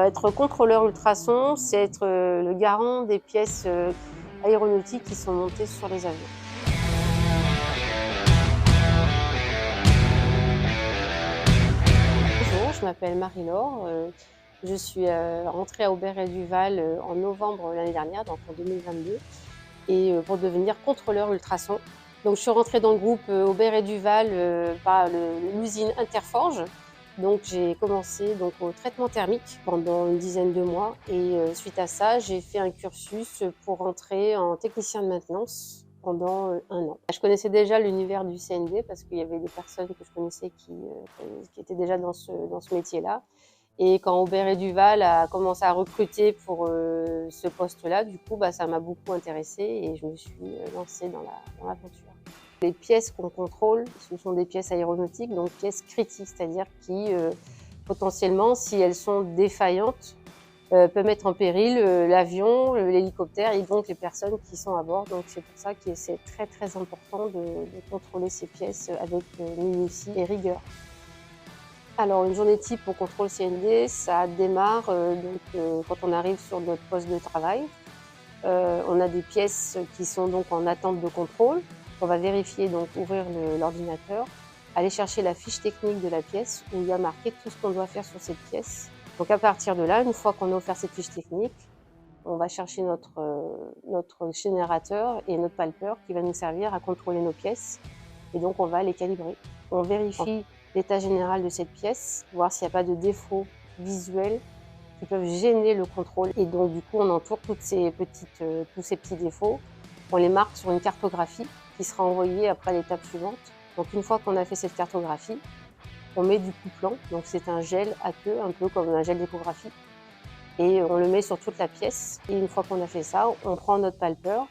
Être contrôleur ultrason, c'est être le garant des pièces aéronautiques qui sont montées sur les avions. Bonjour, je m'appelle Marie-Laure. Je suis rentrée à Aubert et Duval en novembre l'année dernière, donc en 2022, et pour devenir contrôleur ultrason. Donc je suis rentrée dans le groupe Aubert et Duval par l'usine Interforge. Donc j'ai commencé donc au traitement thermique pendant une dizaine de mois et suite à ça, j'ai fait un cursus pour rentrer en technicien de maintenance pendant 1 an. Je connaissais déjà l'univers du CND parce qu'il y avait des personnes que je connaissais qui étaient déjà dans ce métier-là. Et quand Aubert et Duval a commencé à recruter pour ce poste-là, du coup, ça m'a beaucoup intéressée et je me suis lancée dans l'aventure. Les pièces qu'on contrôle, ce sont des pièces aéronautiques, donc pièces critiques, c'est-à-dire qui, potentiellement, si elles sont défaillantes, peuvent mettre en péril l'avion, l'hélicoptère et donc les personnes qui sont à bord. Donc c'est pour ça que c'est très très important de contrôler ces pièces avec minutie et rigueur. Alors une journée type au contrôle CND, ça démarre quand on arrive sur notre poste de travail. On a des pièces qui sont donc en attente de contrôle. On va vérifier, donc ouvrir l'ordinateur, aller chercher la fiche technique de la pièce où il y a marqué tout ce qu'on doit faire sur cette pièce. Donc à partir de là, une fois qu'on a offert cette fiche technique, on va chercher notre générateur et notre palpeur qui va nous servir à contrôler nos pièces. Et donc on va les calibrer. On vérifie l'état général de cette pièce, voir s'il n'y a pas de défauts visuels qui peuvent gêner le contrôle. Et donc du coup, on entoure tous ces petits défauts. On les marque sur une cartographie qui sera envoyée après à l'étape suivante. Donc une fois qu'on a fait cette cartographie, on met du couplant. Donc c'est un gel aqueux, un peu comme un gel d'échographie. Et on le met sur toute la pièce. Et une fois qu'on a fait ça, on prend notre palpeur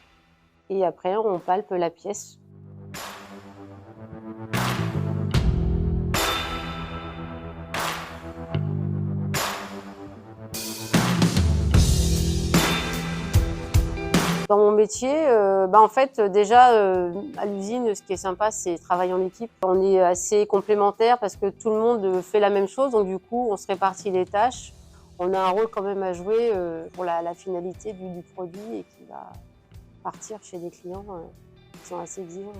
et après on palpe la pièce. Dans mon métier, en fait, déjà, à l'usine, ce qui est sympa, c'est travailler en équipe. On est assez complémentaires parce que tout le monde fait la même chose, donc du coup, on se répartit les tâches. On a un rôle quand même à jouer pour la finalité du produit et qui va partir chez des clients qui sont assez exigeants.